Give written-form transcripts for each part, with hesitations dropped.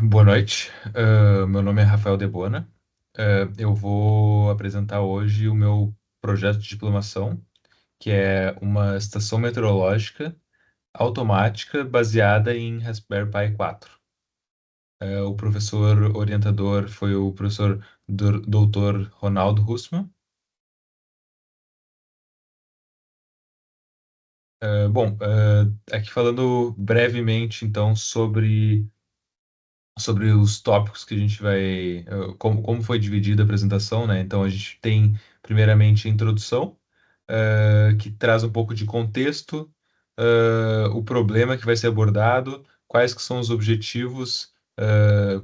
Boa noite. Meu nome é Rafael Debona. Eu vou apresentar hoje o meu projeto de diplomação, que é uma estação meteorológica automática baseada em Raspberry Pi 4. O professor orientador foi o professor Dr. Ronaldo Hussmann. Aqui falando brevemente, então, sobre os tópicos que a gente vai, como foi dividida a apresentação, né? Então a gente tem primeiramente a introdução, que traz um pouco de contexto, o problema que vai ser abordado, quais que são os objetivos,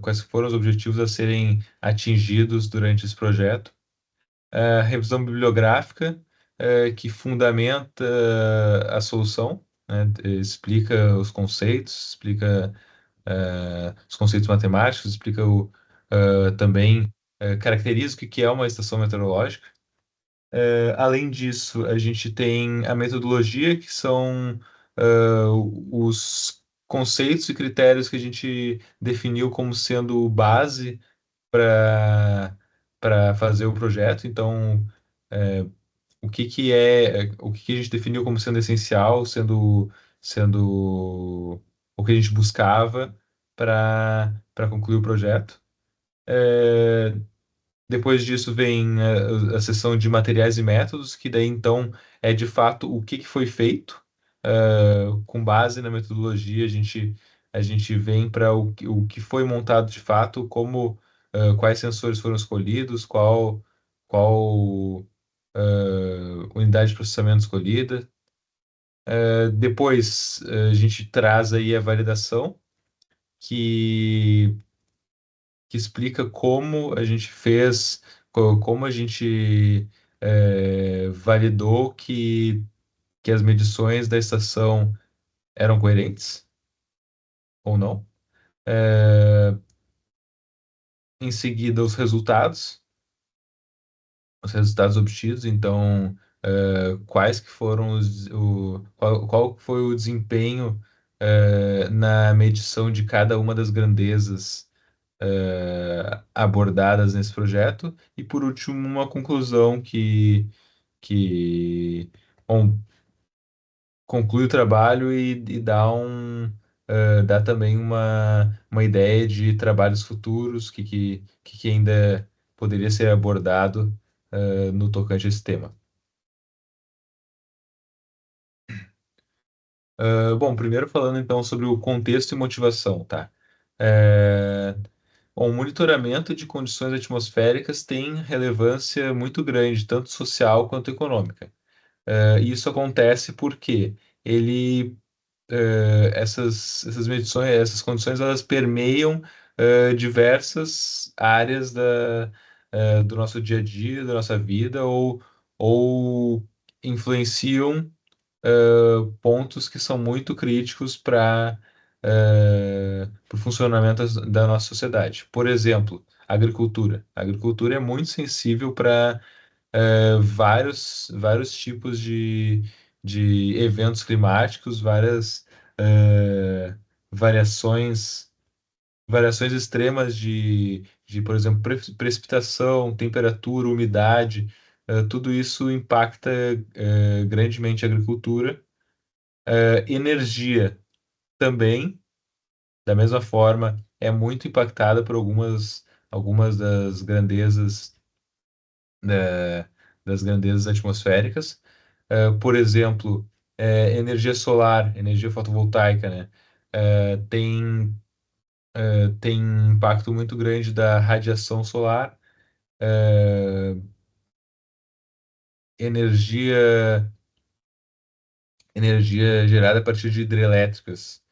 quais foram os objetivos a serem atingidos durante esse projeto. Revisão bibliográfica, que fundamenta a solução, né? Explica os conceitos, explica os conceitos matemáticos, explica também caracteriza o que é uma estação meteorológica. Além disso, a gente tem a metodologia, que são os conceitos e critérios que a gente definiu como sendo base para fazer o projeto. Então, é, o que que a gente definiu como sendo essencial, sendo o que a gente buscava para concluir o projeto. É, Depois disso vem a seção de materiais e métodos, que daí então é de fato o que que foi feito. Com base na metodologia, a gente vem para o que foi montado de fato, quais sensores foram escolhidos, qual unidade de processamento escolhida. Depois a gente traz aí a validação, que, que explica como a gente fez, como a gente validou que as medições da estação eram coerentes ou não. É, Em seguida, os resultados obtidos. Então, quais que foram qual foi o desempenho na medição de cada uma das grandezas abordadas nesse projeto. E por último, uma conclusão que bom, conclui o trabalho e dá também uma ideia de trabalhos futuros, que ainda poderia ser abordado no tocante a esse tema. Bom, primeiro falando então sobre o contexto e motivação, tá? É, Bom, o monitoramento de condições atmosféricas tem relevância muito grande, tanto social quanto econômica. E isso acontece porque ele, essas medições, essas condições, elas permeiam diversas áreas do nosso dia a dia, da nossa vida, ou influenciam pontos que são muito críticos para o funcionamento da nossa sociedade. Por exemplo, agricultura. A agricultura é muito sensível para vários tipos de eventos climáticos, várias eh, variações, variações extremas por exemplo, precipitação, temperatura, umidade. Tudo isso impacta grandemente a agricultura. Energia também, da mesma forma, é muito impactada por algumas das grandezas atmosféricas. Por exemplo, energia solar, energia fotovoltaica, né? Tem impacto muito grande da radiação solar. eh, energia, energia gerada a partir de hidrelétricas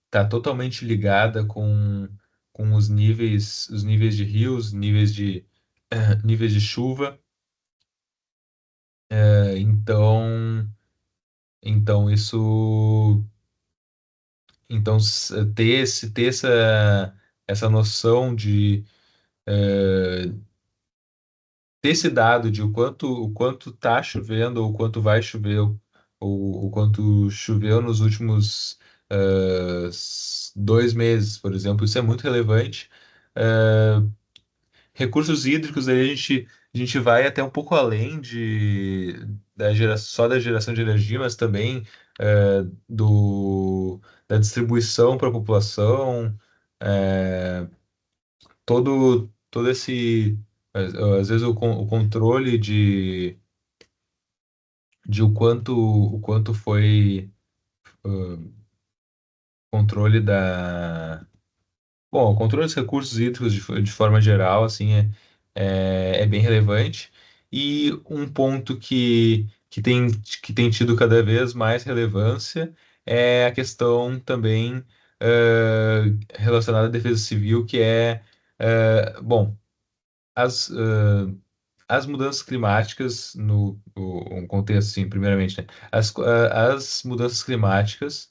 está totalmente ligada com os níveis de rios, níveis de chuva. Então, ter essa noção de ter esse dado de o quanto tá chovendo, ou o quanto vai chover, ou o quanto choveu nos últimos 2 meses, por exemplo. Isso é muito relevante. Ah, recursos hídricos, aí a gente vai até um pouco além só da geração de energia, mas também da distribuição para a população, é, todo esse, às vezes o controle de o quanto foi controle Bom, o controle dos recursos hídricos de forma geral, assim, é bem relevante. E um ponto que tem tido cada vez mais relevância é a questão também relacionada à defesa civil, que bom, as, eh, as mudanças climáticas, um contexto, assim, primeiramente, né? As mudanças climáticas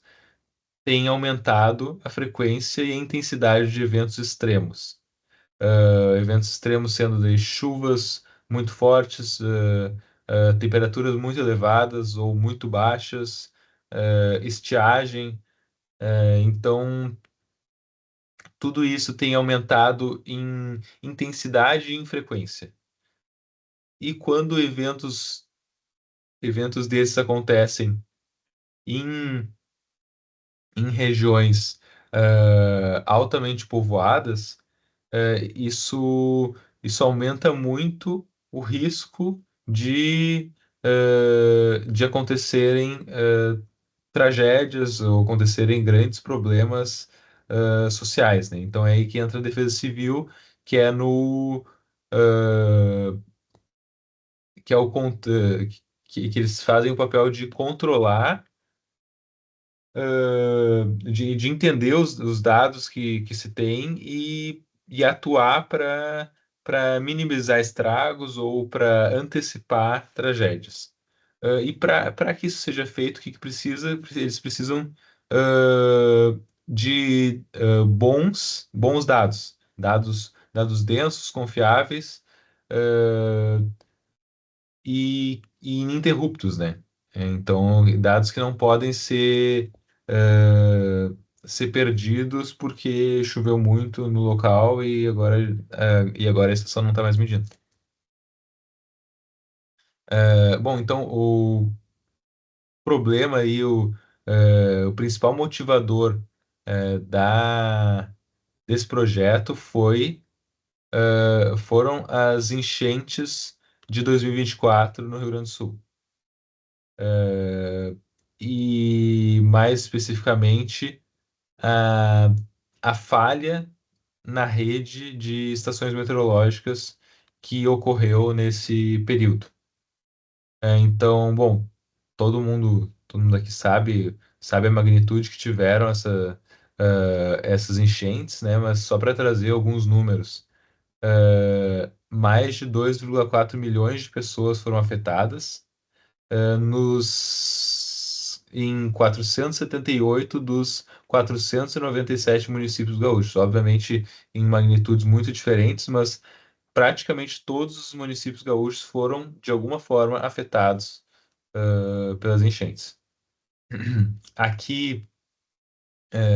têm aumentado a frequência e a intensidade de eventos extremos. Eventos extremos sendo de chuvas muito fortes, temperaturas muito elevadas ou muito baixas, estiagem. Então, tudo isso tem aumentado em intensidade e em frequência. E quando eventos desses acontecem em, em regiões altamente povoadas, isso aumenta muito o risco de acontecerem tragédias ou acontecerem grandes problemas sociais, né? Então é aí que entra a defesa civil, que é no ah, que é o que eles fazem o papel de controlar, de entender os dados que se tem e atuar para minimizar estragos ou para antecipar tragédias. E para que isso seja feito, o que precisa? Eles precisam de bons dados, dados densos, confiáveis, e ininterruptos, né? Então, dados que não podem eh, ser perdidos porque choveu muito no local e agora a estação não está mais medindo. Bom, então o problema aí, o principal motivador desse projeto foram as enchentes de 2024 no Rio Grande do Sul. E mais especificamente a, a falha na rede de estações meteorológicas que ocorreu nesse período. Então, bom, todo mundo aqui sabe a magnitude que tiveram essas enchentes, né? Mas só para trazer alguns números, mais de 2,4 milhões de pessoas foram afetadas em 478 dos 497 municípios gaúchos. Obviamente, em magnitudes muito diferentes, mas praticamente todos os municípios gaúchos foram, de alguma forma, afetados, pelas enchentes. Aqui,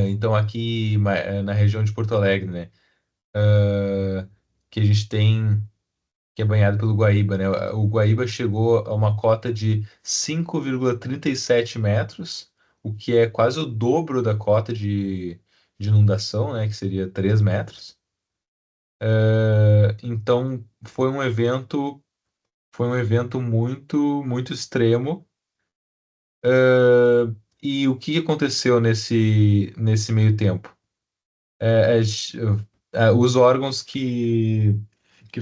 então, aqui na região de Porto Alegre, né, que a gente tem que é banhado pelo Guaíba, né? O Guaíba chegou a uma cota de 5,37 metros, o que é quase o dobro da cota de inundação, né? Que seria 3 metros. Então foi um evento muito, muito extremo. E o que aconteceu nesse meio tempo? É, é, os órgãos que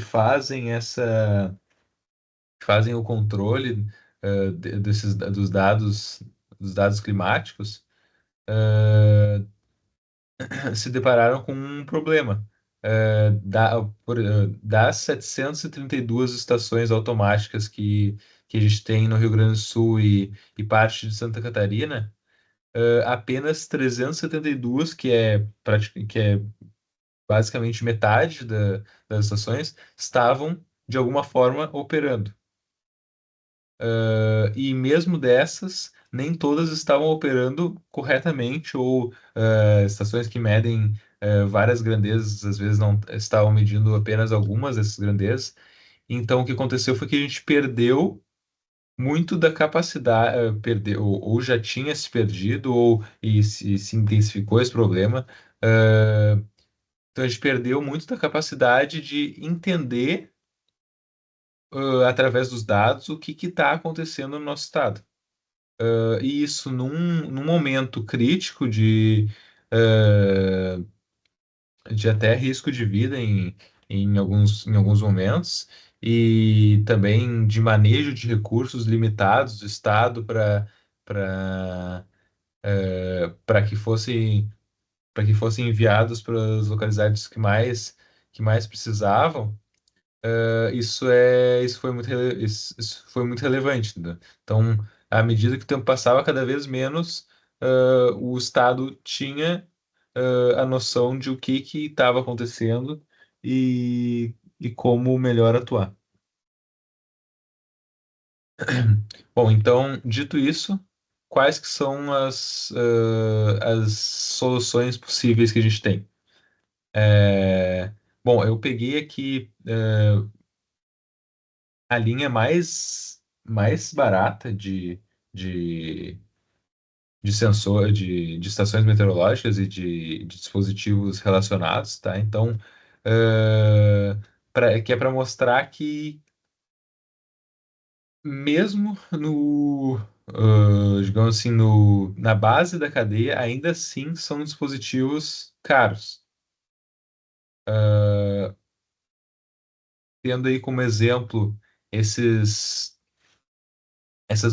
fazem o controle dos dados climáticos, se depararam com um problema. Das 732 estações automáticas que a gente tem no Rio Grande do Sul e parte de Santa Catarina, apenas 372, que é basicamente metade das estações, estavam de alguma forma operando. E mesmo dessas, nem todas estavam operando corretamente, ou estações que medem várias grandezas, às vezes não estavam medindo apenas algumas dessas grandezas. Então, o que aconteceu foi que a gente perdeu muito da capacidade, perdeu, ou já tinha se perdido, ou se intensificou esse problema. Então, a gente perdeu muito da capacidade de entender, através dos dados, o que está acontecendo no nosso estado. E isso num momento crítico uh, de até risco de vida em alguns momentos, e também de manejo de recursos limitados do Estado para para que fossem enviados para as localidades que mais precisavam. Isso foi muito relevante, entendeu? Então, à medida que o tempo passava, cada vez menos o Estado tinha a noção de o que estava acontecendo e como melhor atuar. Bom, então, dito isso, quais que são as soluções possíveis que a gente tem? Bom, eu peguei aqui a linha mais barata de, de sensor, de estações meteorológicas e de dispositivos relacionados, tá? Então, que é para mostrar que mesmo digamos assim, na base da cadeia, ainda assim são dispositivos caros. Tendo aí como exemplo essas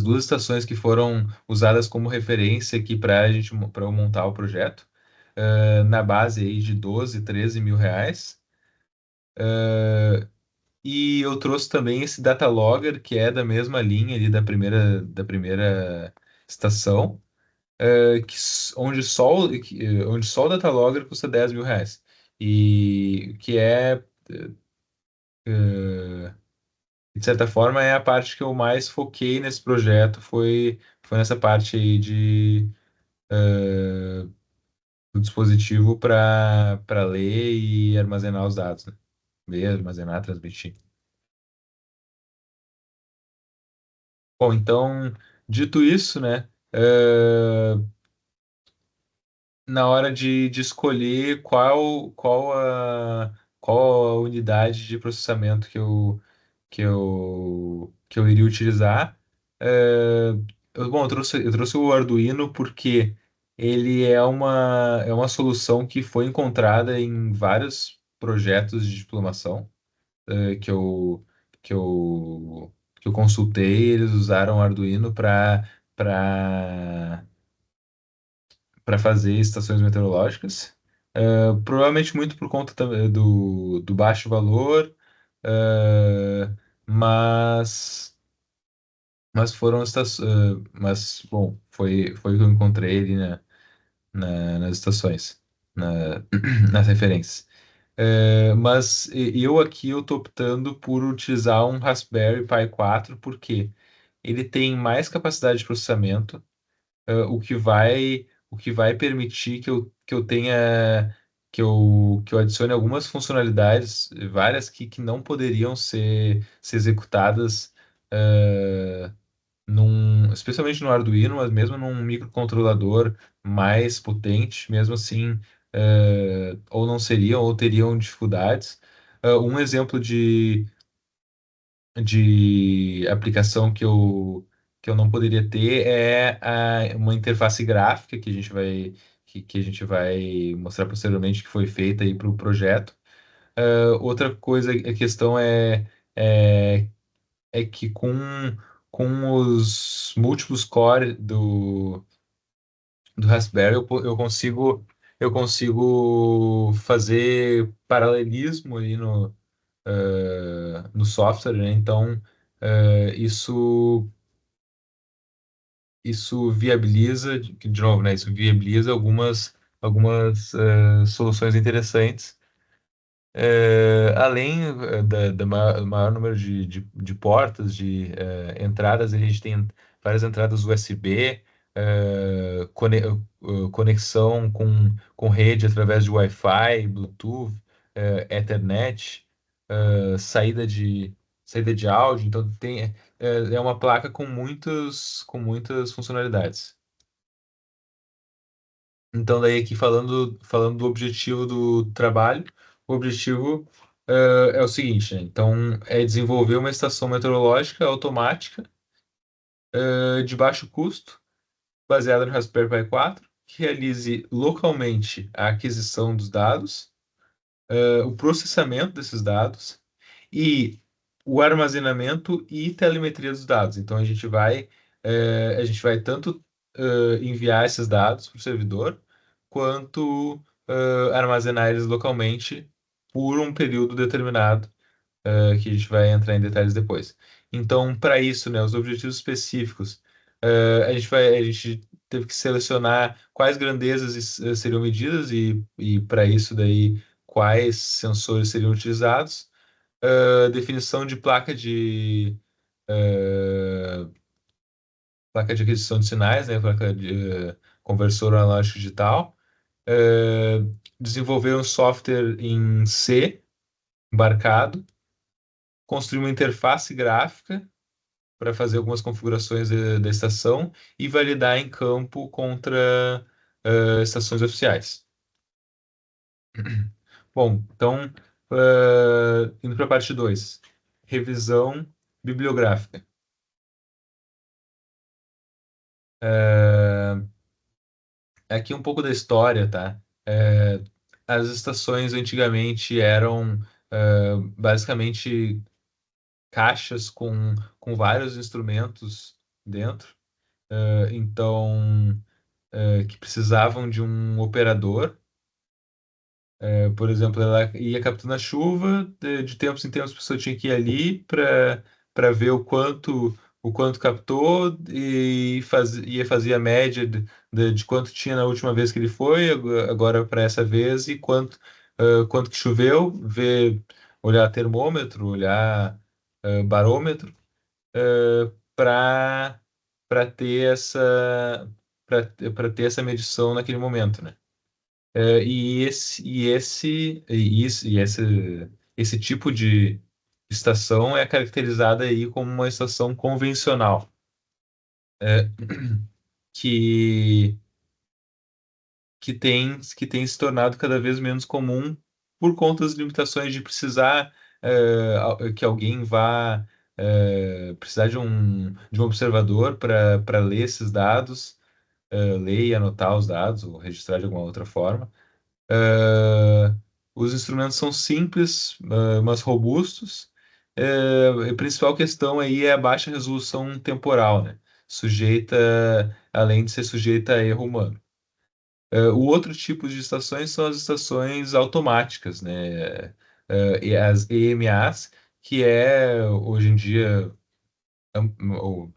duas estações que foram usadas como referência aqui para eu montar o projeto, na base aí de 12, 13 mil reais. E eu trouxe também esse data logger, que é da mesma linha ali da primeira estação, onde só o data logger custa 10 mil reais. E que de certa forma, é a parte que eu mais foquei nesse projeto, foi nessa parte aí do dispositivo para ler e armazenar os dados, né? Ler, armazenar, transmitir. Bom, então, dito isso, né, na hora de escolher qual a unidade de processamento que eu iria utilizar. É, bom, eu trouxe o Arduino porque ele é uma solução que foi encontrada em vários projetos de diplomação, que eu consultei. Eles usaram o Arduino para para fazer estações meteorológicas. Provavelmente muito por conta do baixo valor, uh, mas, mas foram mas, bom, foi o que eu encontrei ali nas estações, nas referências. Mas eu aqui eu tô optando por utilizar um Raspberry Pi 4, porque ele tem mais capacidade de processamento, o que vai permitir que eu tenha que eu adicione algumas funcionalidades, várias que não poderiam ser executadas, eh, especialmente no Arduino, mas mesmo num microcontrolador mais potente, mesmo assim, ou não seriam, ou teriam dificuldades. Um exemplo de aplicação que eu não poderia ter é uma interface gráfica que a gente vai mostrar posteriormente, que foi feita aí para o projeto. Outra coisa, a questão é, é que com os múltiplos core do Raspberry, eu consigo fazer paralelismo ali no software, né? Então, isso viabiliza, de novo, né? Isso viabiliza algumas soluções interessantes. Além da maior número de portas, de entradas, a gente tem várias entradas USB, conexão com rede através de Wi-Fi, Bluetooth, Ethernet, saída de áudio. Então é uma placa com muitas funcionalidades. Então daí aqui falando do objetivo do trabalho, o objetivo é o seguinte, né? Então é desenvolver uma estação meteorológica automática de baixo custo baseada no Raspberry Pi 4, que realize localmente a aquisição dos dados, o processamento desses dados e o armazenamento e telemetria dos dados. Então a gente vai tanto enviar esses dados para o servidor, quanto armazenar eles localmente por um período determinado que a gente vai entrar em detalhes depois. Então, para isso, né, os objetivos específicos, a gente teve que selecionar quais grandezas seriam medidas e para isso daí quais sensores seriam utilizados, definição de placa de aquisição de sinais, né, placa de conversor analógico digital, desenvolver um software em C embarcado, construir uma interface gráfica para fazer algumas configurações da estação e validar em campo contra estações oficiais. Bom, então, indo para a parte 2, revisão bibliográfica. Eh, Aqui um pouco da história, tá? As estações antigamente eram basicamente caixas com vários instrumentos dentro, então que precisavam de um operador. Por exemplo, ela ia captando a chuva, de tempos em tempos a pessoa tinha que ir ali para ver o quanto captou e ia fazer a média de quanto tinha na última vez que ele foi, agora para essa vez, e quanto que choveu, olhar termômetro, olhar barômetro, para ter essa medição naquele momento, né? Esse tipo de estação é caracterizada aí como uma estação convencional, é, que, que tem se tornado cada vez menos comum por conta das limitações de precisar que alguém vá precisar de um observador para ler esses dados, ler e anotar os dados, ou registrar de alguma outra forma. Ah, os instrumentos são simples, mas robustos. A principal questão aí é a baixa resolução temporal, né? Além de ser sujeita a erro humano. O outro tipo de estações são as estações automáticas, né? E as EMAs, que é hoje em dia am- o-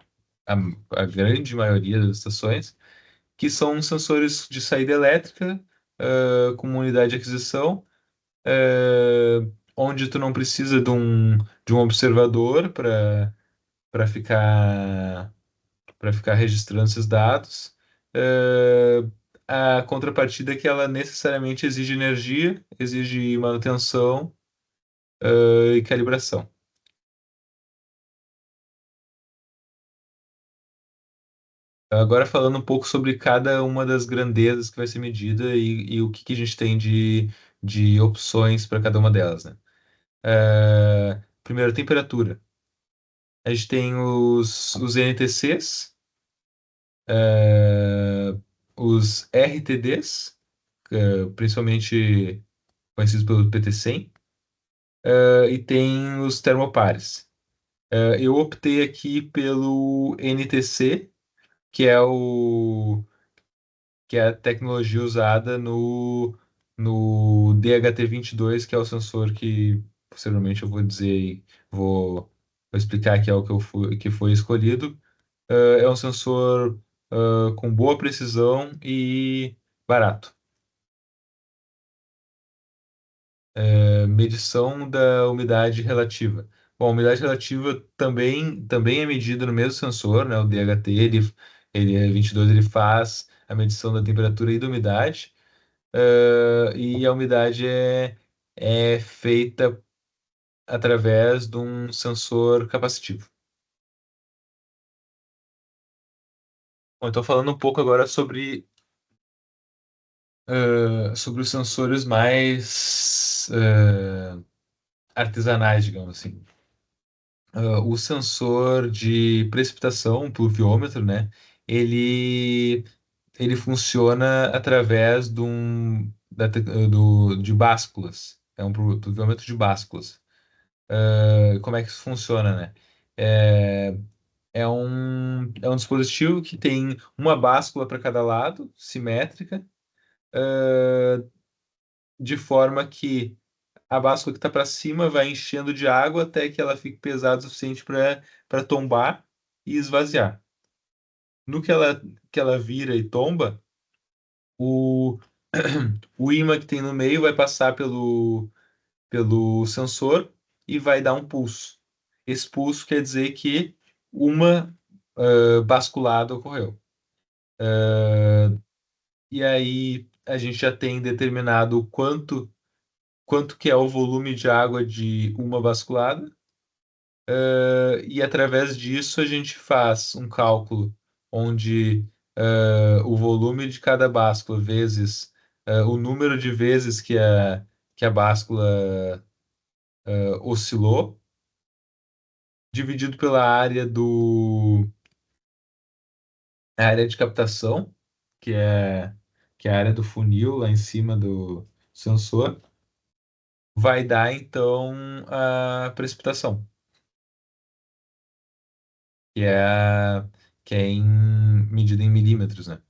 a, a grande maioria das estações, que são sensores de saída elétrica, com uma unidade de aquisição, onde tu não precisa de um observador para ficar registrando esses dados. É, a contrapartida é que ela necessariamente exige energia, exige manutenção, e calibração. Agora falando um pouco sobre cada uma das grandezas que vai ser medida e o que que a gente tem de opções para cada uma delas, né? Primeiro, temperatura. A gente tem os NTCs, eh, os RTDs, principalmente conhecidos pelo PT100, e tem os termopares. Eu optei aqui pelo NTC, que é que é a tecnologia usada no DHT-22, que é o sensor que posteriormente eu vou dizer e vou explicar que é o que foi escolhido. É um sensor com boa precisão e barato. Medição da umidade relativa. Bom, a umidade relativa também é medida no mesmo sensor, né, o DHT. Ele é 22, ele faz a medição da temperatura e da umidade. E a umidade é feita através de um sensor capacitivo. Bom, eu estou falando um pouco agora sobre os sensores mais artesanais, digamos assim. O sensor de precipitação, o pluviômetro, né? Ele, ele funciona através de básculas. É um pluviômetro de básculas. Como é que isso funciona, né? É, é um dispositivo que tem uma báscula para cada lado, simétrica, de forma que a báscula que está para cima vai enchendo de água até que ela fique pesada o suficiente para tombar e esvaziar. No que ela vira e tomba, o, o ímã que tem no meio vai passar pelo sensor e vai dar um pulso. Esse pulso quer dizer que uma basculada ocorreu. E aí a gente já tem determinado quanto que é o volume de água de uma basculada. E através disso a gente faz um cálculo onde o volume de cada báscula vezes o número de vezes que a báscula oscilou, dividido pela área de captação, que é, que é a área do funil lá em cima do sensor, vai dar então a precipitação, que é, que é medida em milímetros, né?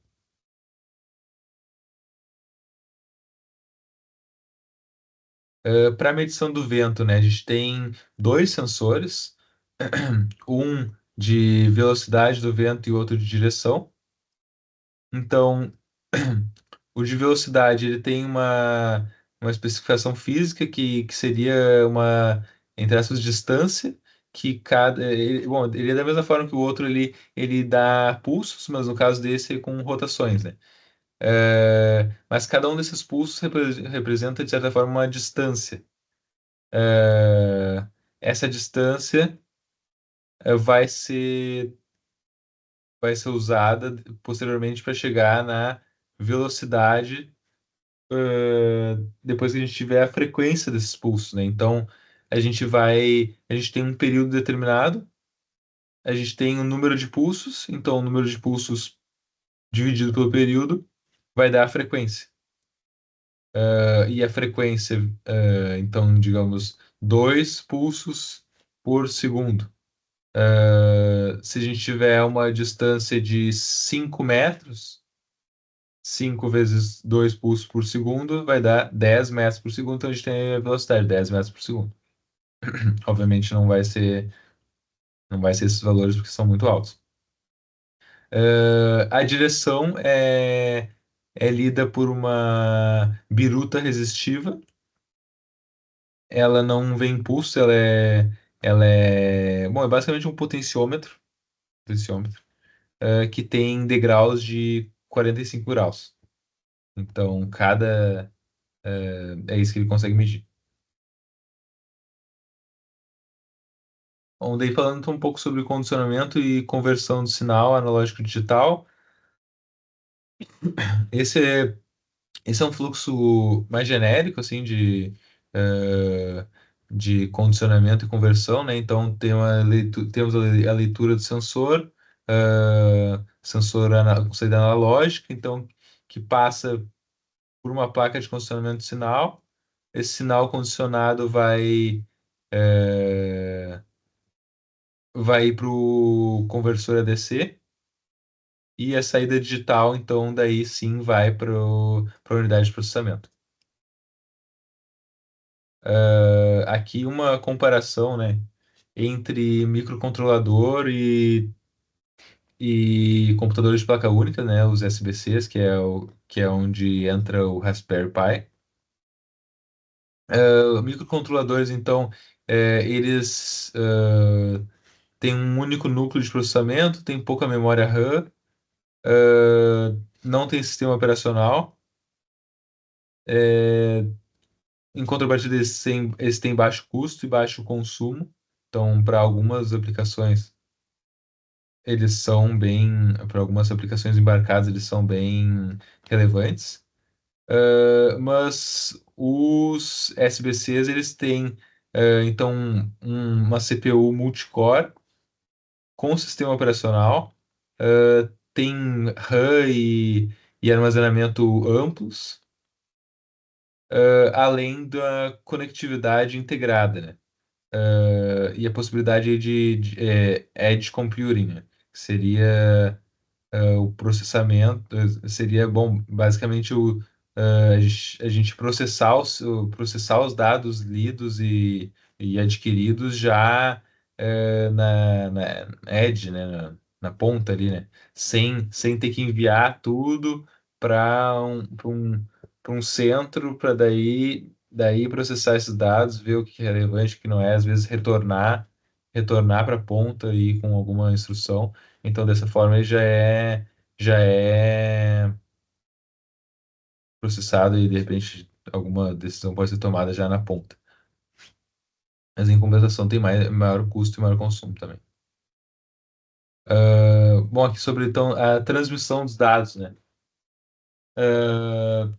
Para medição do vento, né, a gente tem dois sensores, um de velocidade do vento e outro de direção. Então, o de velocidade ele tem uma especificação física que seria entre aspas, distância, que bom, ele é da mesma forma que o outro, ele dá pulsos, mas no caso desse é com rotações, né? Mas cada um desses pulsos representa, de certa forma, uma distância. Essa distância vai ser usada posteriormente para chegar na velocidade depois que a gente tiver a frequência desses pulsos, né? Então a gente tem um período determinado, a gente tem um número de pulsos, então o número de pulsos dividido pelo período vai dar a frequência. E a frequência, então, digamos, 2 pulsos por segundo. Se a gente tiver uma distância de 5 metros, 5 vezes 2 pulsos por segundo vai dar 10 metros por segundo. Então a gente tem a velocidade, 10 metros por segundo. Obviamente não vai ser esses valores porque são muito altos. A direção é lida por uma biruta resistiva. Ela não vem em pulso, bom, é basicamente um potenciômetro, que tem degraus de 45 graus. Então, é isso que ele consegue medir. Bom, daí falando então um pouco sobre condicionamento e conversão de sinal analógico digital, esse é, esse é um fluxo mais genérico, assim, eh, de condicionamento e conversão, né? Então, temos a leitura do sensor, com saída analógica, então, que passa por uma placa de condicionamento de sinal. Esse sinal condicionado vai ir para o conversor ADC e a saída digital, então, daí sim vai para a unidade de processamento. Aqui uma comparação, né, entre microcontrolador e computadores de placa única, né, os SBCs, que é onde entra o Raspberry Pi. Microcontroladores, então, eles têm um único núcleo de processamento, tem pouca memória RAM, Não tem sistema operacional. É, Em contrapartida, esse tem baixo custo e baixo consumo. Então, para algumas aplicações, eles são bem, para algumas aplicações embarcadas, eles são bem relevantes. Mas os SBCs, eles têm, então, uma CPU multicore com sistema operacional, tem RAM e armazenamento amplos, além da conectividade integrada, né? E a possibilidade de edge computing, né? Que seria o processamento, seria, bom, basicamente a gente processar os dados lidos e adquiridos já na edge, né, na ponta ali, né, sem ter que enviar tudo para um centro, para daí processar esses dados, ver o que é relevante, o que não é, às vezes retornar para a ponta aí com alguma instrução. Então, dessa forma, ele já é processado e, de repente, alguma decisão pode ser tomada já na ponta. Mas, em compensação, tem maior custo e maior consumo também. Bom, aqui sobre, então, a transmissão dos dados, né? Ah,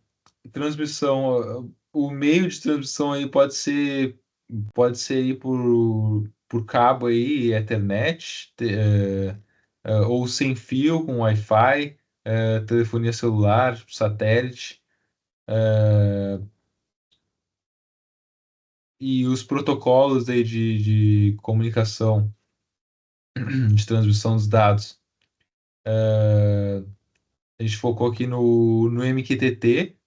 o meio de transmissão aí pode ser aí por cabo aí, Ethernet, ou sem fio com Wi-Fi, telefonia celular, satélite. E os protocolos aí de comunicação, de transmissão dos dados. A gente focou aqui no MQTT,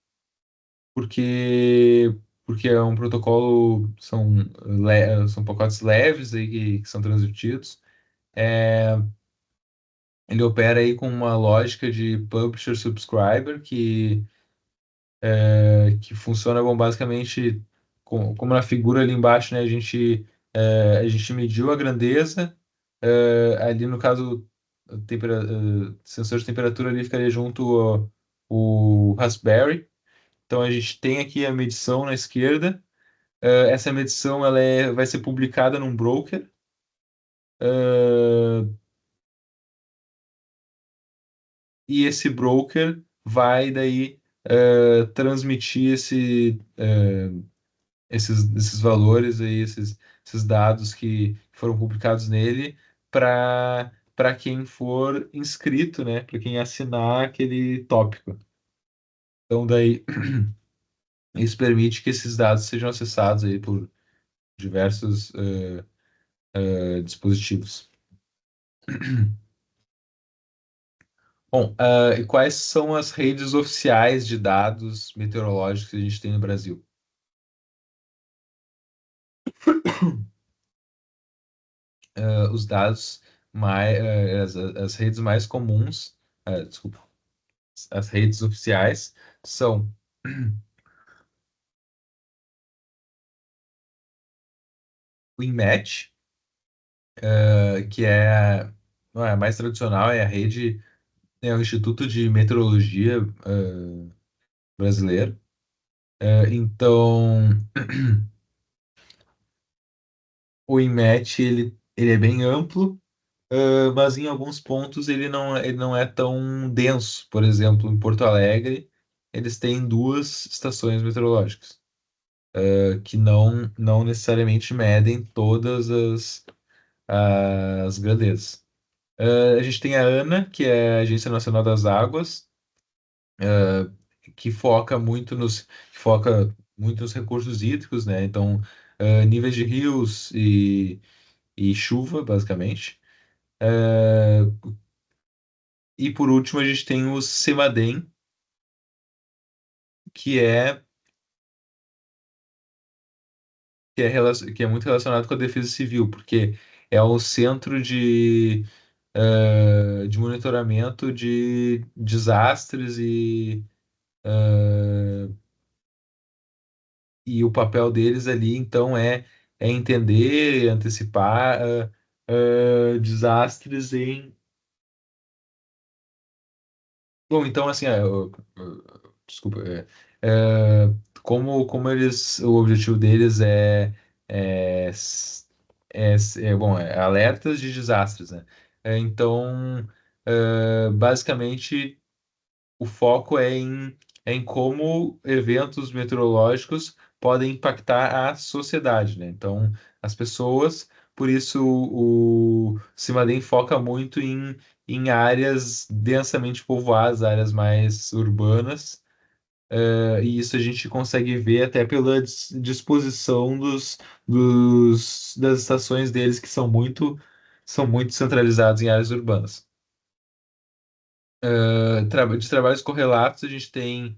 porque, porque é um protocolo, são pacotes leves aí que são transmitidos. É, Ele opera aí com uma lógica de publisher subscriber que funciona bom, basicamente como na figura ali embaixo, né? A gente mediu a grandeza, ali no caso, sensor de temperatura ali ficaria junto o Raspberry. Então a gente tem aqui a medição na esquerda. Essa medição vai ser publicada num broker. eh, e esse broker vai daí transmitir esses valores aí, esses dados que foram publicados nele para quem for inscrito, né? Para quem assinar aquele tópico. Então daí isso permite que esses dados sejam acessados aí por diversos dispositivos. Bom, e quais são as redes oficiais de dados meteorológicos que a gente tem no Brasil? Os dados as redes mais comuns, desculpa, as redes oficiais são o INMET, que não é a mais tradicional, é a rede, é o Instituto de Meteorologia brasileiro. Então, o INMET ele é bem amplo, mas em alguns pontos ele não é tão denso. Por exemplo, em Porto Alegre, eles têm duas estações meteorológicas, que não necessariamente medem todas as grandezas. A gente tem a ANA, que é a Agência Nacional das Águas, que foca muito nos recursos hídricos, né? Então, níveis de rios e chuva, basicamente. E por último, a gente tem o CEMADEM, que é, que é muito relacionado com a Defesa Civil, porque é o centro de monitoramento de desastres e o papel deles ali, então, é entender, antecipar desastres Bom, então assim, desculpa, é, como eles, o objetivo deles é, bom, alertas de desastres, né? Então, basicamente o foco é em como eventos meteorológicos podem impactar a sociedade, né? Então, as pessoas, por isso o CIMADEM foca muito em áreas densamente povoadas, áreas mais urbanas, e isso a gente consegue ver até pela disposição das estações deles, que são muito centralizados em áreas urbanas. De trabalhos correlatos, a gente tem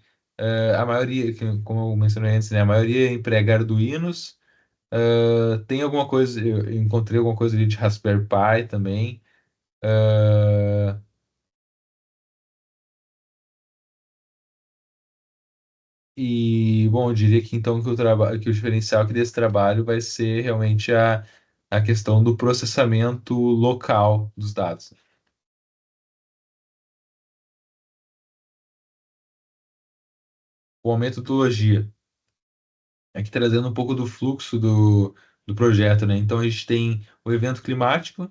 a maioria, como eu mencionei antes, né, a maioria emprega Arduinos. Tem alguma coisa, eu encontrei alguma coisa ali de Raspberry Pi também. Ah, bom, eu diria que então que o diferencial aqui desse trabalho vai ser realmente a questão do processamento local dos dados. Com a metodologia, aqui trazendo um pouco do fluxo do projeto, né? Então a gente tem o evento climático,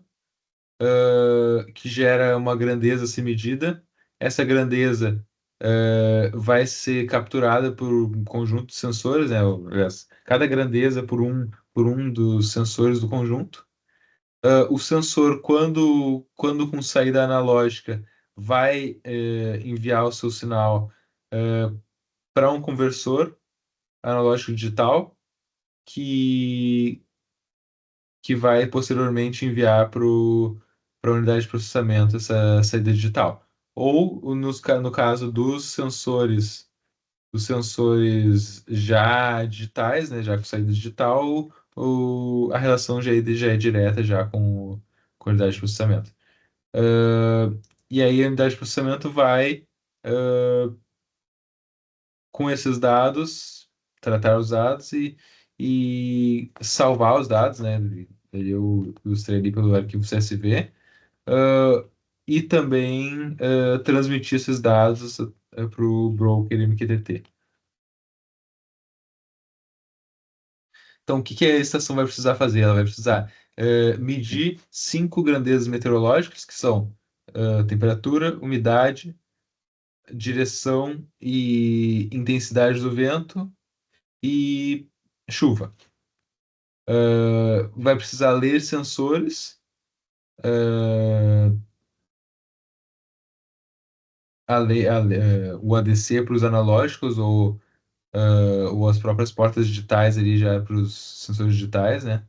que gera uma grandeza sem medida. Essa grandeza vai ser capturada por um conjunto de sensores, né? Aliás, cada grandeza por um dos sensores do conjunto. O sensor, quando com saída analógica, vai enviar o seu sinal para um conversor analógico digital que que vai posteriormente enviar para a unidade de processamento essa saída digital. Ou no caso dos sensores já digitais, né, já com saída digital, a relação já é direta já com a unidade de processamento. Ah, e aí a unidade de processamento vai, com esses dados, tratar os dados e salvar os dados, né? Eu ilustrei ali pelo arquivo CSV, ah, e também transmitir esses dados para o broker MQTT. Então, o que que a estação vai precisar fazer? Ela vai precisar medir 5 grandezas meteorológicas, que são temperatura, umidade, direção e intensidade do vento e chuva. Vai precisar ler sensores, uh, o ADC para os analógicos ou as próprias portas digitais ali já para os sensores digitais, né?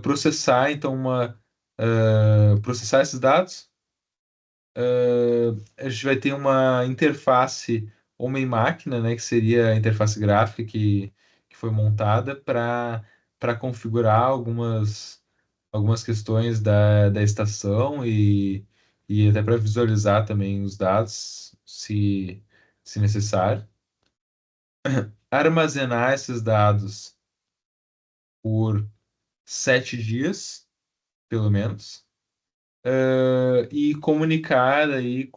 Processar então processar esses dados. A gente vai ter uma interface homem-máquina, né? Que seria a interface gráfica que foi montada para configurar algumas questões da estação e até para visualizar também os dados, se necessário. Armazenar esses dados por 7 dias, pelo menos, e comunicar aí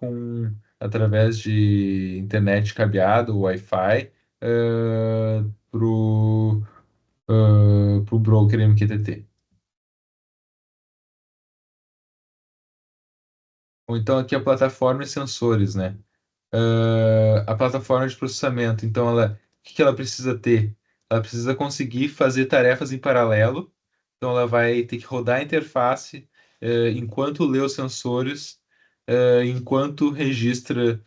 através de internet cabeado, Wi-Fi, pro broker MQTT. Ou então aqui a plataforma e sensores, né? A plataforma de processamento. Então, o que que ela precisa ter? Ela precisa conseguir fazer tarefas em paralelo. Então, ela vai ter que rodar a interface, enquanto lê os sensores, enquanto registra,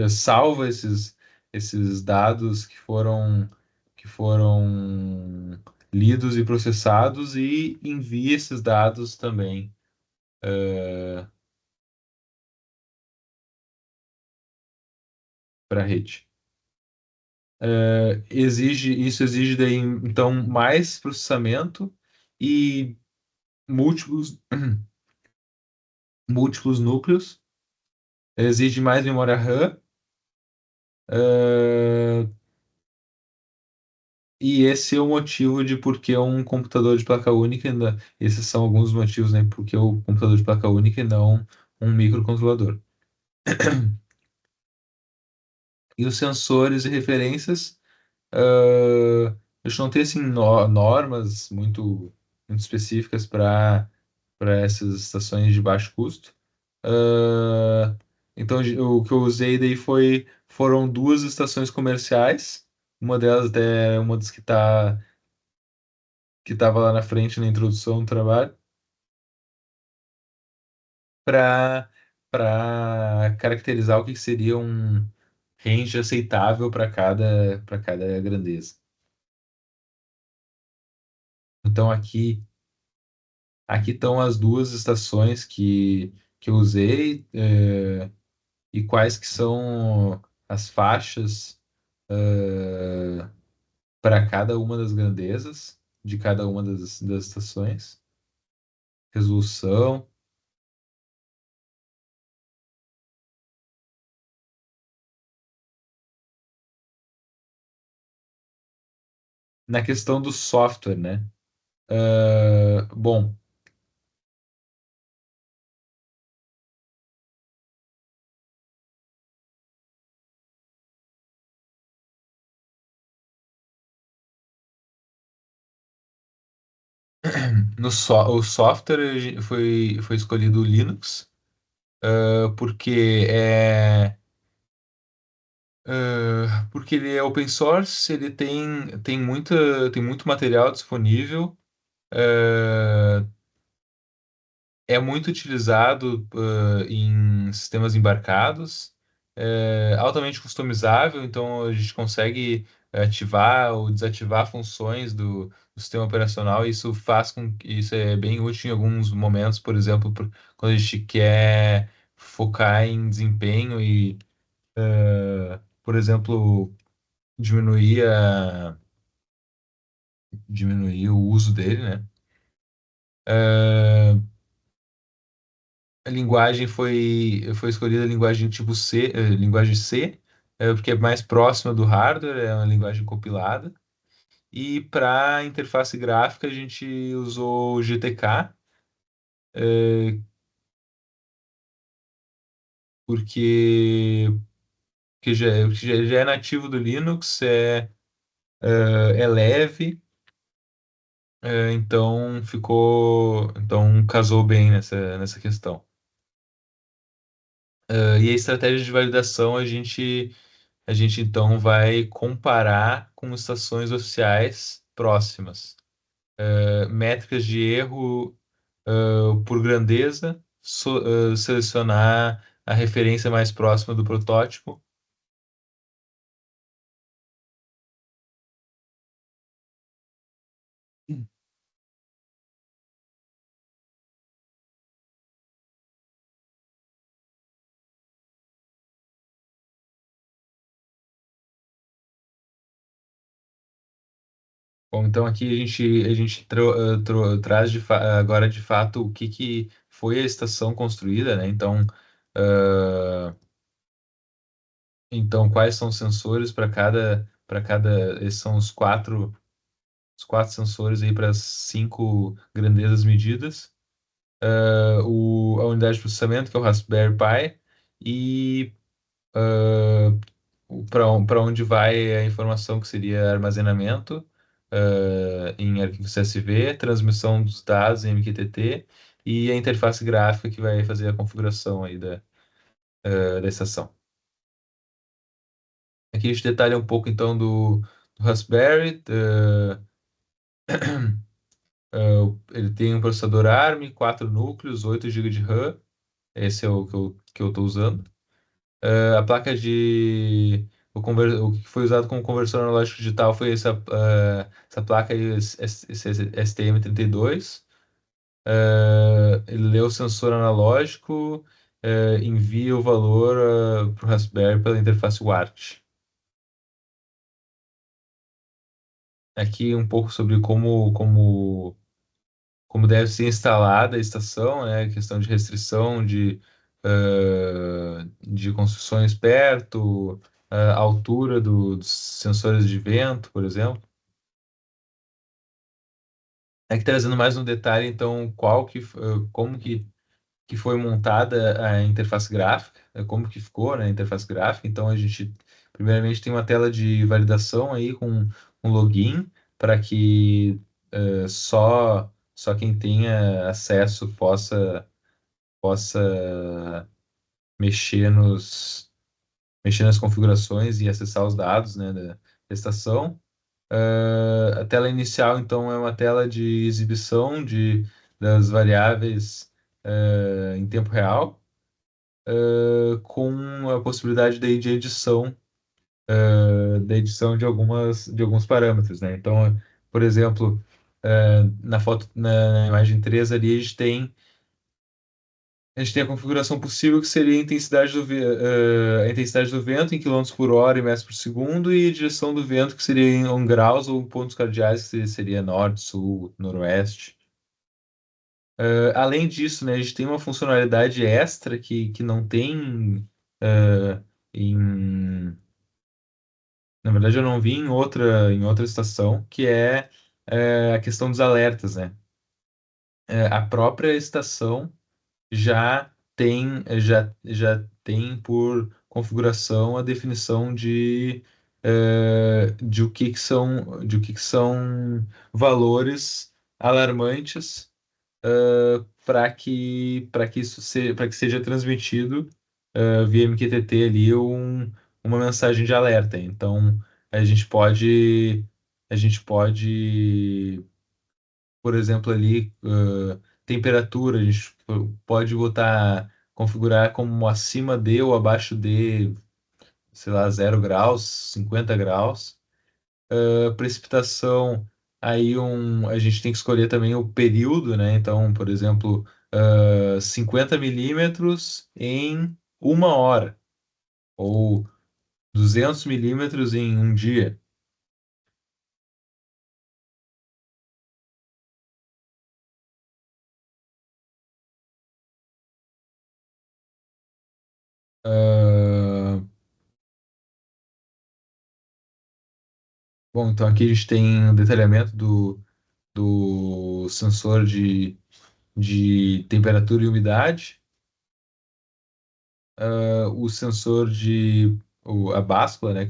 salva esses dados que foram lidos e processados e envia esses dados também para a rede. Isso exige daí, então, mais processamento e múltiplos, múltiplos núcleos, exige mais memória RAM, eh, E esse é o motivo de por que um computador de placa única ainda. Esses são alguns motivos, né? Porque o computador de placa única e não um microcontrolador. E os sensores e referências, a gente não tem assim normas muito específicas para essas estações de baixo custo. Ah, então o que eu usei daí foram duas estações comerciais. Uma delas até é uma das que estava lá na frente na introdução do trabalho, para caracterizar o que seria um range aceitável para cada grandeza. Então aqui estão as duas estações que eu usei, e quais que são as faixas para cada uma das grandezas de cada uma das estações, resolução. Na questão do software, né? Bom, o software foi escolhido o Linux, porque ele é open source, ele tem muito material disponível, eh, é muito utilizado, em sistemas embarcados, é altamente customizável, então a gente consegue ativar ou desativar funções do sistema operacional, e isso faz com que isso é bem útil em alguns momentos, por exemplo, quando a gente quer focar em desempenho e, por exemplo, diminuir, diminuir o uso dele, né? Eh, A linguagem foi escolhida a linguagem tipo C, linguagem C, porque é mais próxima do hardware, é uma linguagem compilada. E para interface gráfica a gente usou o GTK, eh, porque, já é nativo do Linux, é leve, então casou bem nessa questão. E a estratégia de validação a gente então vai comparar com estações oficiais próximas. Métricas de erro, por grandeza, selecionar a referência mais próxima do protótipo. Bom, então aqui a gente traz agora de fato o que foi a estação construída, né? Ah, então quais são os sensores esses são os quatro sensores aí para as cinco grandezas medidas. A unidade de processamento, que é o Raspberry Pi, e para onde vai a informação que seria armazenamento, em arquivo CSV, transmissão dos dados em MQTT, e a interface gráfica que vai fazer a configuração aí da estação. Aqui a gente detalha um pouco então do Raspberry. Ele tem um processador ARM, 4 núcleos, 8 GB de RAM. Esse é o que eu estou usando. A placa o que foi usado como conversor analógico digital foi essa placa aí, esse STM32. Ele lê o sensor analógico, envia o valor para o Raspberry pela interface WART. Aqui um pouco sobre como deve ser instalada a estação, né? Questão de restrição de construções perto, altura dos sensores de vento, por exemplo. Aqui trazendo mais no detalhe, então, como que foi montada a interface gráfica, como que ficou, né, a interface gráfica. Então, a gente, primeiramente, tem uma tela de validação aí com login, para que só quem tenha acesso possa mexer mexer nas configurações e acessar os dados, né, da estação. A tela inicial, então, é uma tela de exibição das variáveis em tempo real, com a possibilidade daí de edição, da edição de alguns parâmetros, né? Então, por exemplo, na imagem 3 ali, a gente tem a configuração possível que seria a intensidade a intensidade do vento em quilômetros por hora e metros por segundo, e a direção do vento, que seria em graus, ou pontos cardeais, que seria norte, sul, noroeste. Além disso, né, a gente tem uma funcionalidade extra que não tem em. Na verdade, eu não vi em outra estação, que é a questão dos alertas, né? A própria estação já tem por configuração a definição de o que que são valores alarmantes, para que seja transmitido via MQTT ali uma mensagem de alerta. Então, a gente pode a gente pode, por exemplo, ali, temperatura, a gente pode configurar como acima de ou abaixo de, sei lá, 0 graus, 50 graus. Precipitação, a gente tem que escolher também o período, né? Então, por exemplo, 50 milímetros em uma hora, ou 200 milímetros em um dia. Ah, bom, então aqui a gente tem o detalhamento do sensor de temperatura e umidade, o sensor a báscula, né?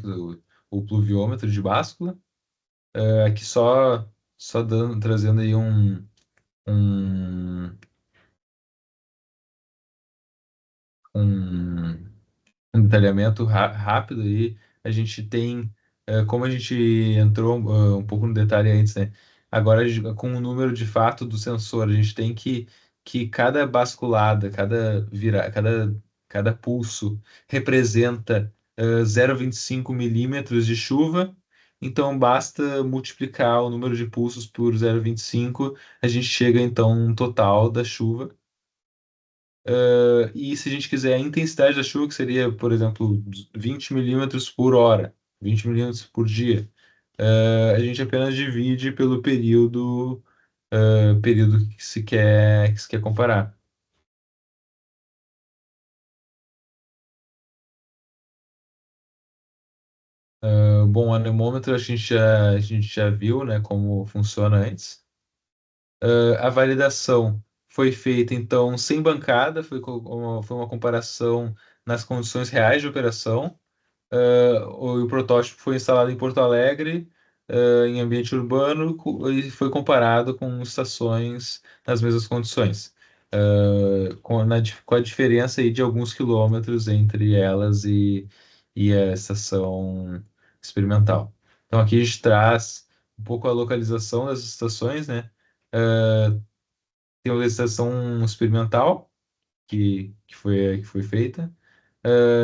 O pluviômetro de báscula. Aqui só trazendo aí um, um, um detalhamento rápido aí. A gente tem, como a gente entrou um pouco no detalhe antes, né? Agora, com o número de fato do sensor, a gente tem que cada basculada, cada pulso representa 0,25 milímetros de chuva. Então, basta multiplicar o número de pulsos por 0,25, a gente chega então no total da chuva. E se a gente quiser a intensidade da chuva, que seria, por exemplo, 20 milímetros por hora, 20 milímetros por dia, a gente apenas divide pelo período que se quer comparar. Bom, o anemômetro a gente já viu, né, como funciona antes. A validação foi feita, então, sem bancada, foi uma comparação nas condições reais de operação. O protótipo foi instalado em Porto Alegre, em ambiente urbano, e foi comparado com estações nas mesmas condições, com a diferença aí de alguns quilômetros entre elas e a estação experimental. Então aqui a gente traz um pouco a localização das estações, né? Tem a estação experimental que foi feita,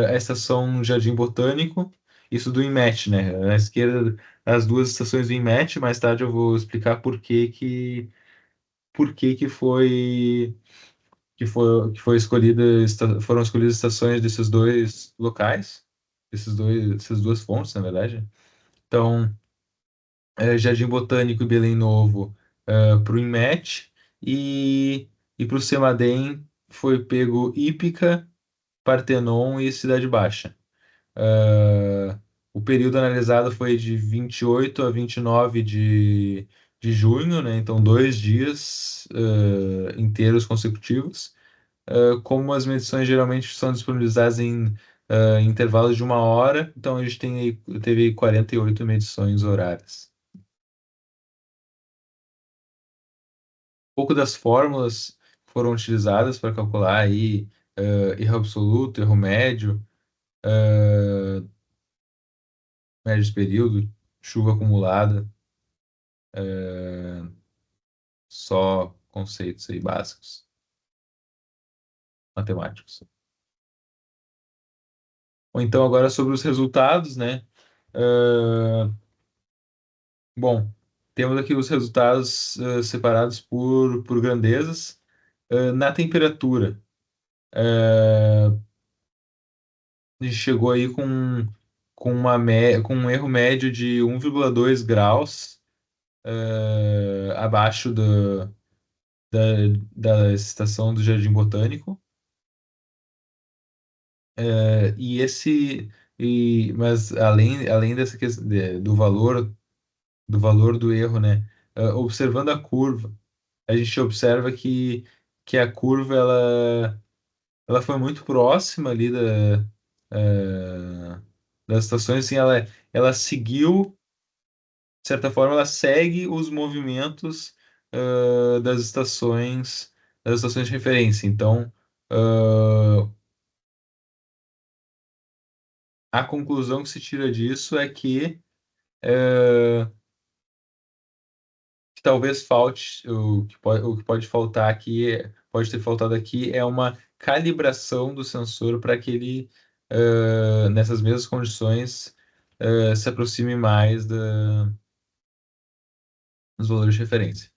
a estação Jardim Botânico, isso do INMET, né? À esquerda, as duas estações do INMET. Mais tarde eu vou explicar por que que foi escolhida, foram escolhidas estações desses dois locais, essas duas fontes, na verdade. Então, Jardim Botânico e Belém Novo para o INMET, e para o CEMADEM foi pego Ípica, Partenon e Cidade Baixa. O período analisado foi de 28 a 29 de de junho, né? Então, 2 dias inteiros consecutivos. Como as medições geralmente são disponibilizadas em intervalos de 1 hora, então a gente teve aí 48 medições horárias. Um pouco das fórmulas foram utilizadas para calcular aí erro absoluto, erro médio, médio de período, chuva acumulada, só conceitos aí básicos, matemáticos. Ou então agora sobre os resultados, né? Ah, bom, temos aqui os resultados separados por grandezas. Na temperatura, a gente chegou aí com um erro médio de 1,2 graus abaixo da, da estação do Jardim Botânico. E esse, mas além dessa questão do valor do erro, né? Observando a curva, a gente observa que a curva ela foi muito próxima ali das estações, assim, ela seguiu, de certa forma, ela segue os movimentos das estações de referência. Então, ah, a conclusão que se tira disso é que talvez falte, o que pode faltar aqui, pode ter faltado aqui, é uma calibração do sensor para que ele, nessas mesmas condições, se aproxime mais dos valores de referência.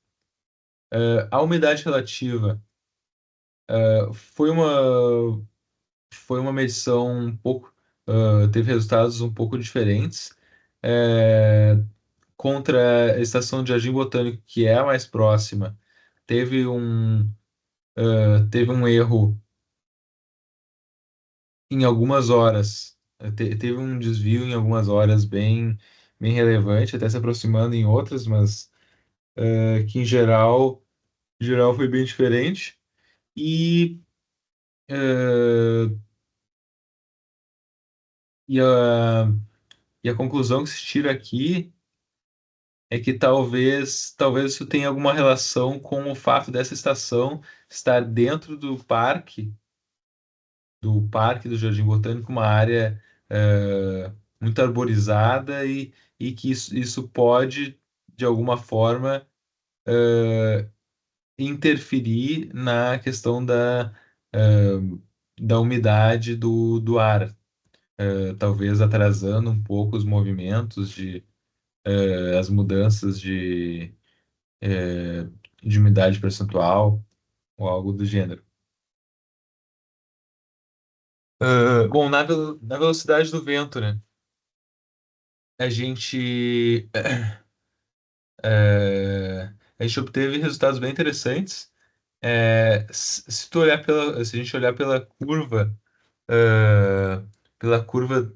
A umidade relativa foi uma medição um pouco, teve resultados um pouco diferentes. É, Contra a estação de Jardim Botânico, que é a mais próxima, teve um, teve um erro em algumas horas. Teve um desvio em algumas horas bem relevante, até se aproximando em outras, mas que em geral foi bem diferente. E, eh, e, a, e a conclusão que se tira aqui é que talvez isso tenha alguma relação com o fato dessa estação estar dentro do Jardim Botânico, uma área muito arborizada e que isso pode, de alguma forma, interferir na questão da umidade do ar, talvez atrasando um pouco os movimentos as mudanças de umidade percentual ou algo do gênero. Bom, na velocidade do vento, né? A gente, a gente obteve resultados bem interessantes. Se a gente olhar eh, pela curva,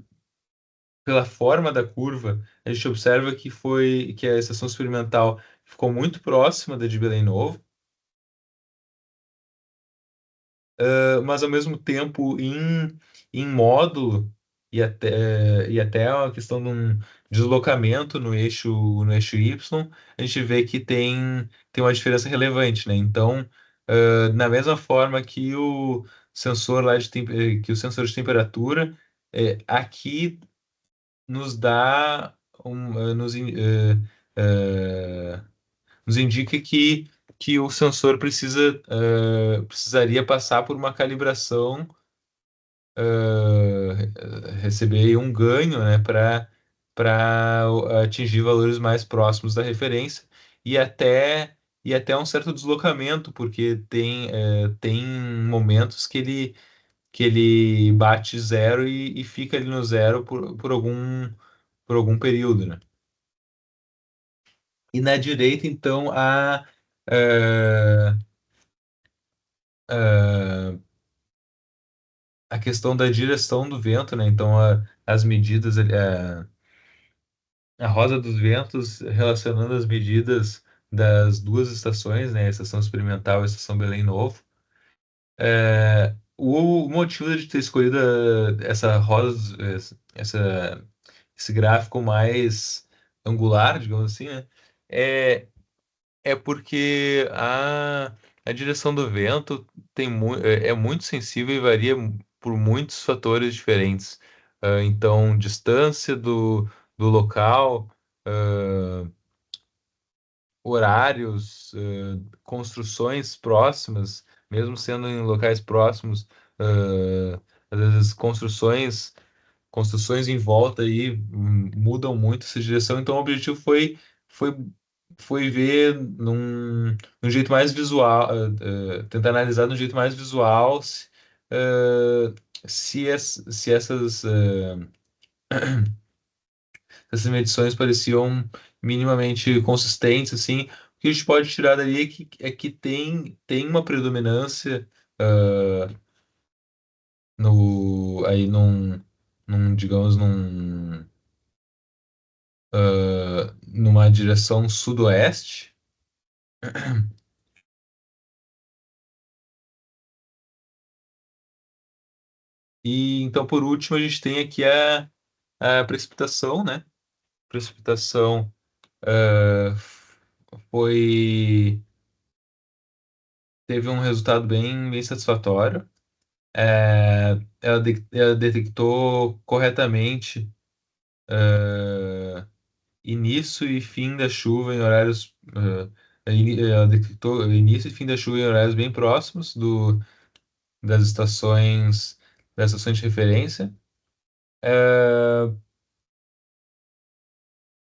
pela forma da curva, a gente observa que a estação experimental ficou muito próxima da de Belém Novo, mas ao mesmo tempo em módulo e até a questão de um deslocamento no eixo Y, a gente vê que tem uma diferença relevante, né? Então, na mesma forma que o sensor lá que o sensor de temperatura, aqui nos dá nos indica que o sensor precisaria passar por uma calibração, receber aí um ganho, né, para atingir valores mais próximos da referência e até e até um certo deslocamento, porque tem momentos que ele bate zero e fica ali no zero por algum período, né? E na direita, então, eh, eh, a questão da direção do vento, né? Então, as medidas, a roda dos ventos relacionando as medidas das duas estações, né? A estação experimental e a estação Belém Novo. O motivo de ter escolhido essa rosa, esse gráfico mais angular, digamos assim, né? É, é porque a direção do vento é muito sensível e varia por muitos fatores diferentes. Então, distância do local, ah, horários, construções próximas, mesmo sendo em locais próximos, às vezes construções em volta aí mudam muito essa direção. Então, o objetivo foi, foi ver num jeito mais visual, tentar analisar de um jeito mais visual eh, se essas medições pareciam minimamente consistentes, assim. O que a gente pode tirar dali é que tem uma predominância no, aí digamos, numa direção sudoeste. E então, por último, a gente tem aqui a precipitação, né? Precipitação eh, foi teve um resultado bem satisfatório. Ela detectou corretamente início e fim da chuva em horários. Ela detectou início e fim da chuva em horários bem próximos das estações, das estações de referência. É,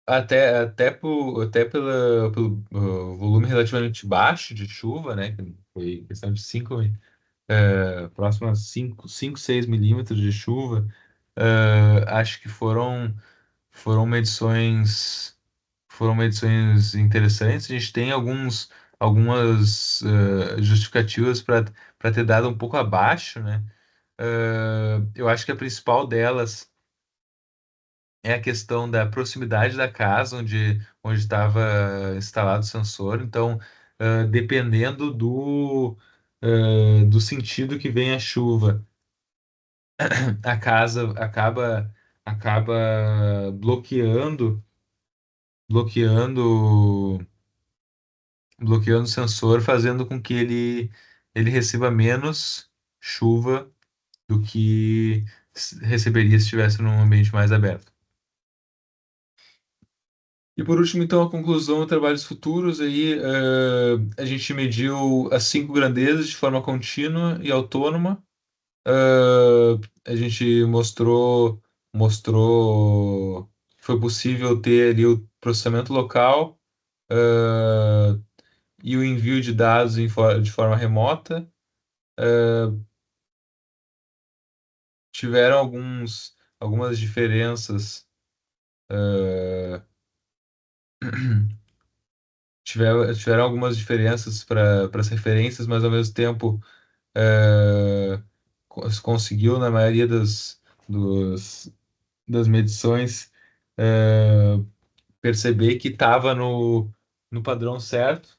até pelo volume relativamente baixo de chuva, né? Que foi questão de próximo a 6 milímetros de chuva. Acho que foram medições interessantes. A gente tem algumas justificativas para ter dado um pouco abaixo, né? Eu acho que a principal delas é a questão da proximidade da casa onde estava instalado o sensor. Então, dependendo do sentido que vem a chuva, a casa acaba bloqueando, bloqueando o sensor, fazendo com que ele receba menos chuva do que receberia se estivesse num ambiente mais aberto. E por último, então, a conclusão, trabalhos futuros, aí a gente mediu as cinco grandezas de forma contínua e autônoma. A gente mostrou que foi possível ter ali o processamento local, ah, e o envio de dados de forma remota. Tiveram algumas diferenças, tiveram algumas diferenças para as referências, mas ao mesmo tempo é, conseguiu, na maioria das medições, é, perceber que estava no padrão certo.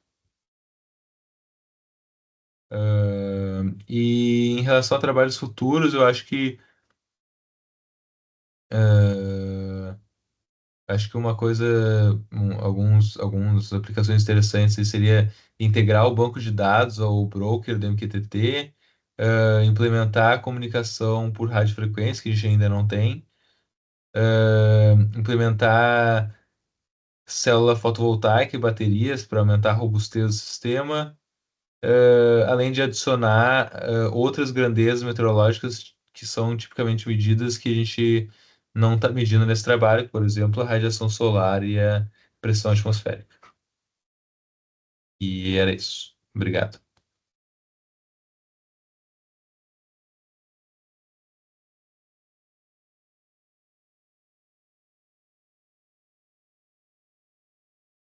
E em relação a trabalhos futuros, eu é, acho que uma coisa, algumas aplicações interessantes seria integrar o banco de dados ao broker do MQTT, implementar a comunicação por radiofrequência, que a gente ainda não tem, implementar célula fotovoltaica e baterias para aumentar a robustez do sistema, além de adicionar outras grandezas meteorológicas que são tipicamente medidas que a gente não está medindo nesse trabalho, por exemplo, a radiação solar e a pressão atmosférica. E era isso. Obrigado.